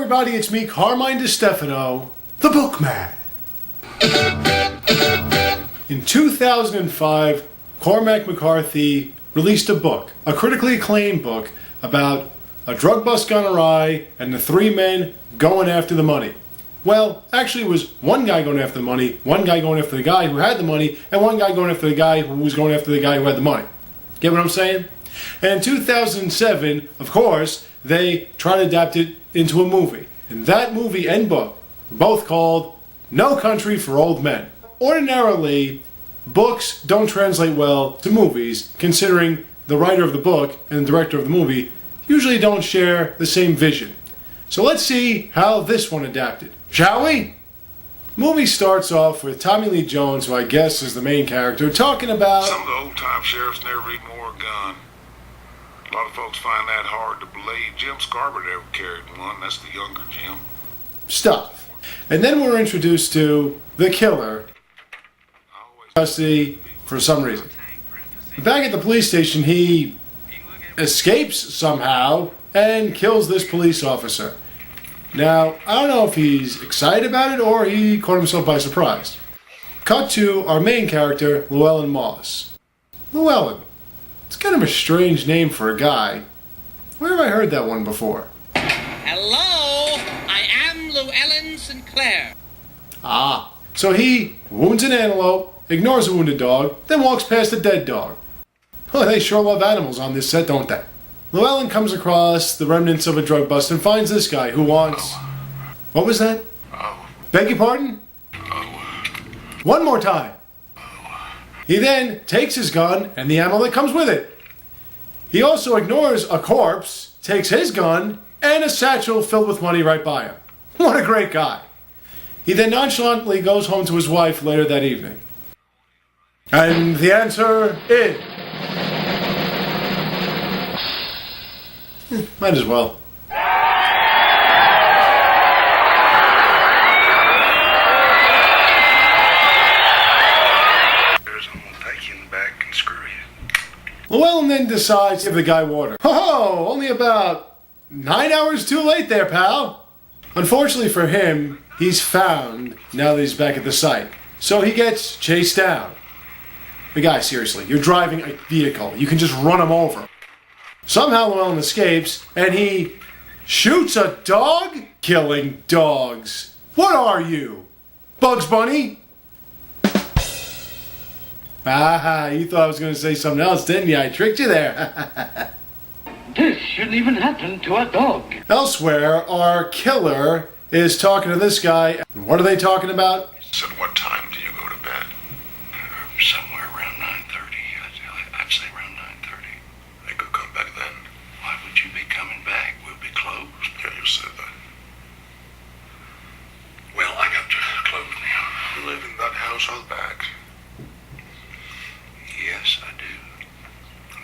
everybody, it's me, Carmine DiStefano, the Bookman. In 2005, Cormac McCarthy released a book, a critically acclaimed book, about a drug bust gone awry and the three men going after the money. Well, actually it was one guy going after the money, one guy going after the guy who had the money, and one guy going after the guy who was going after the guy who had the money. Get what I'm saying? And in 2007, of course, they tried to adapt it into a movie. And that movie and book were both called No Country for Old Men. Ordinarily, books don't translate well to movies, considering the writer of the book and the director of the movie usually don't share the same vision. So let's see how this one adapted, shall we? Movie starts off with Tommy Lee Jones, who I guess is the main character, talking about some of the old-time sheriffs never even wore a gun. A lot of folks find that hard to believe. Jim Scarborough never carried one. That's the younger Jim. Stuff. And then we're introduced to the killer, custody for some reason. Back at the police station, he escapes somehow and kills this police officer. Now, I don't know if he's excited about it or he caught himself by surprise. Cut to our main character, Llewellyn Moss. Llewellyn. It's kind of a strange name for a guy. Where have I heard that one before? Hello, I am Llewellyn Sinclair. Ah, so he wounds an antelope, ignores a wounded dog, then walks past a dead dog. Oh, they sure love animals on this set, don't they? Llewellyn comes across the remnants of a drug bust and finds this guy who wants... What was that? Beg your pardon? One more time. He then takes his gun and the ammo that comes with it. He also ignores a corpse, takes his gun, and a satchel filled with money right by him. What a great guy. He then nonchalantly goes home to his wife later that evening. And the answer is... Might as well. Llewellyn then decides to give the guy water. Oh, only about 9 hours too late there, pal. Unfortunately for him, he's found now that he's back at the site. So he gets chased down. The guy, seriously, you're driving a vehicle. You can just run him over. Somehow Llewellyn escapes, and he shoots a dog? Killing dogs. What are you? Bugs Bunny? Ah, you thought I was going to say something else, didn't you? I tricked you there. This shouldn't even happen to a dog. Elsewhere, our killer is talking to this guy. What are they talking about? So what time do you go to bed? Somewhere around 9:30. I'd say around 9:30. I could come back then. Why would you be coming back? We'll be closed. Yeah, you said that. Well, I got to close now. You live in that house out back? Yes, I do.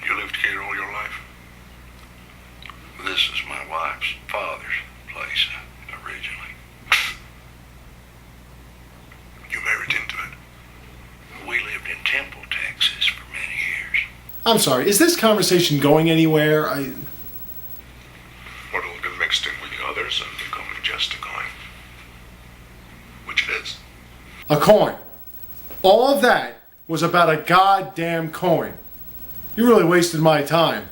You lived here all your life? This is my wife's father's place, originally. You married into it? We lived in Temple, Texas for many years. I'm sorry, is this conversation going anywhere? What will get mixed in with the others and become just a coin? Which it is. A coin. All of that was about a goddamn coin. You really wasted my time.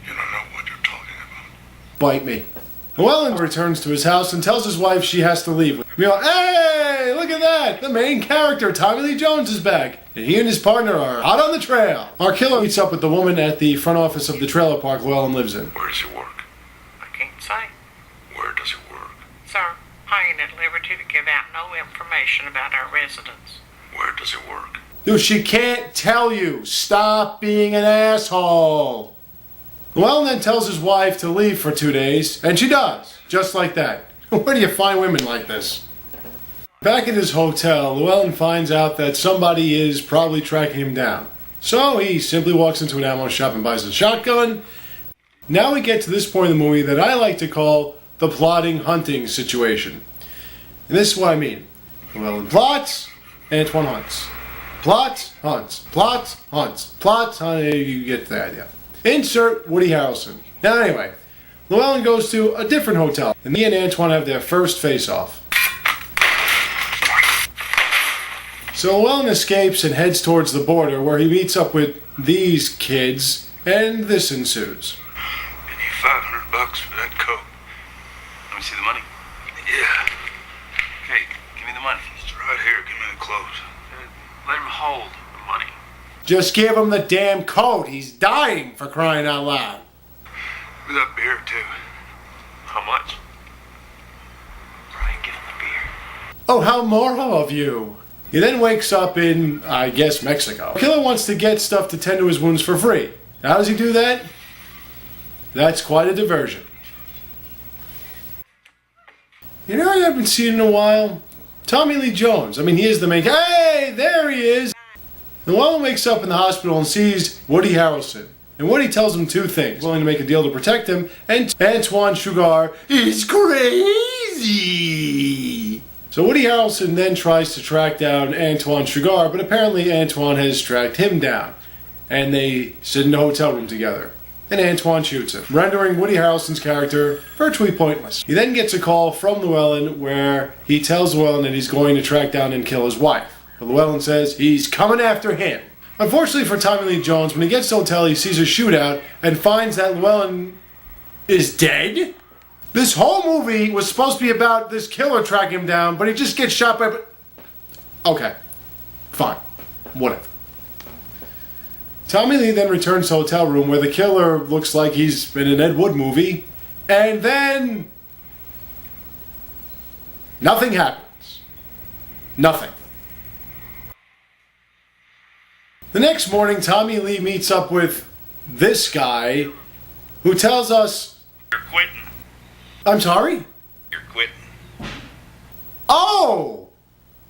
You don't know what you're talking about. Bite me. Llewellyn returns to his house and tells his wife she has to leave. We go, hey, look at that! The main character, Tommy Lee Jones, is back. And he and his partner are out on the trail. Our killer meets up with the woman at the front office of the trailer park Llewellyn lives in. Where does he work? I can't say. Where does he work? Sir, I ain't at liberty to give out no information about our residence. Where does he work? Dude, she can't tell you. Stop being an asshole. Llewellyn then tells his wife to leave for 2 days, and she does, just like that. Where do you find women like this? Back at his hotel, Llewellyn finds out that somebody is probably tracking him down. So he simply walks into an ammo shop and buys a shotgun. Now we get to this point in the movie that I like to call the plotting hunting situation. And this is what I mean. Llewellyn plots, Antoine hunts. Plots, hunts. Plots, hunts. Plots, hunts. You get the idea. Insert Woody Harrelson. Now anyway, Llewellyn goes to a different hotel, and he and Antoine have their first face-off. So Llewellyn escapes and heads towards the border, where he meets up with these kids, and this ensues. Give you $500 for that coat. Let me see the money. Yeah. Okay, give me the money. It's right here. Give me the clothes. Let him hold the money. Just give him the damn coat. He's dying, for crying out loud. Give me that beer, too. How much? Brian, give him the beer. Oh, how moral of you. He then wakes up in, I guess, Mexico. The killer wants to get stuff to tend to his wounds for free. How does he do that? That's quite a diversion. You know, I haven't seen in a while. Tommy Lee Jones. I mean, he is the main. Hey, there he is. Llewellyn wakes up in the hospital and sees Woody Harrelson. And Woody tells him two things. Willing to make a deal to protect him, and Antoine Sugar is crazy. So Woody Harrelson then tries to track down Antoine Sugar, but apparently Antoine has tracked him down. And they sit in a hotel room together. And Antoine shoots him, rendering Woody Harrelson's character virtually pointless. He then gets a call from Llewellyn where he tells Llewellyn that he's going to track down and kill his wife. But Llewellyn says he's coming after him. Unfortunately for Tommy Lee Jones, when he gets to the hotel, he sees a shootout and finds that Llewellyn is dead. This whole movie was supposed to be about this killer tracking him down, but he just gets shot by... Okay. Fine. Whatever. Tommy Lee then returns to the hotel room where the killer looks like he's in an Ed Wood movie, and then nothing happens. Nothing. The next morning, Tommy Lee meets up with this guy who tells us... You're quitting. I'm sorry? You're quitting. Oh!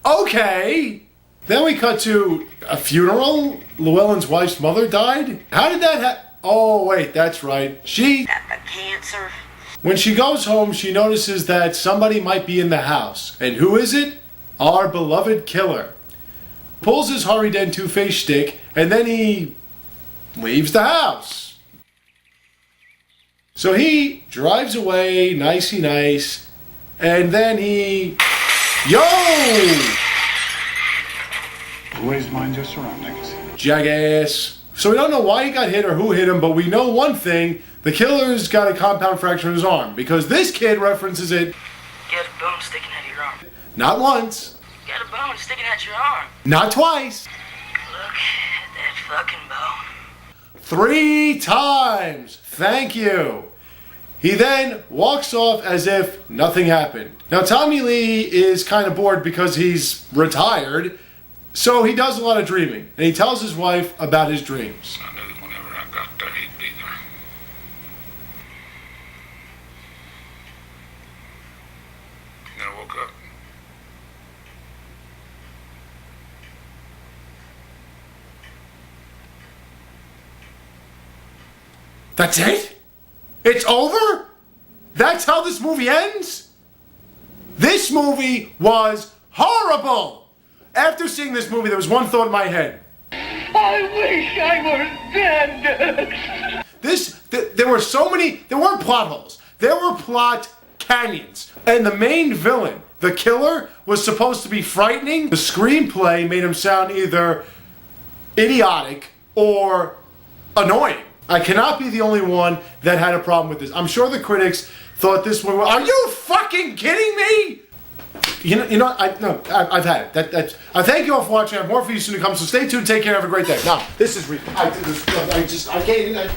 Okay! Then we cut to a funeral. Llewellyn's wife's mother died. How did that happen? Oh, wait, that's right. Cancer. When she goes home, she notices that somebody might be in the house. And who is it? Our beloved killer. Pulls his Harvey Dent Two-Face stick, and then he leaves the house. So he drives away, nicey nice, and then he... Yo! Always mind your surroundings. Jackass. So we don't know why he got hit or who hit him, but we know one thing. The killer's got a compound fracture in his arm, because this kid references it... Got a bone sticking out of your arm. Not once. Got a bone sticking out your arm. Not twice. Look at that fucking bone. 3 times. Thank you. He then walks off as if nothing happened. Now Tommy Lee is kind of bored because he's retired, so he does a lot of dreaming. And he tells his wife about his dreams. I knew that whenever I got there, he'd be there. Then I woke up. That's it? It's over? That's how this movie ends? This movie was horrible! After seeing this movie, there was one thought in my head. I wish I were dead. There were so many, there weren't plot holes. There were plot canyons. And the main villain, the killer, was supposed to be frightening. The screenplay made him sound either idiotic or annoying. I cannot be the only one that had a problem with this. I'm sure the critics thought this one. Are you fucking kidding me? I've had it. I thank you all for watching. I have more for you soon to come. So stay tuned. Take care. Have a great day. Now, this is I can't.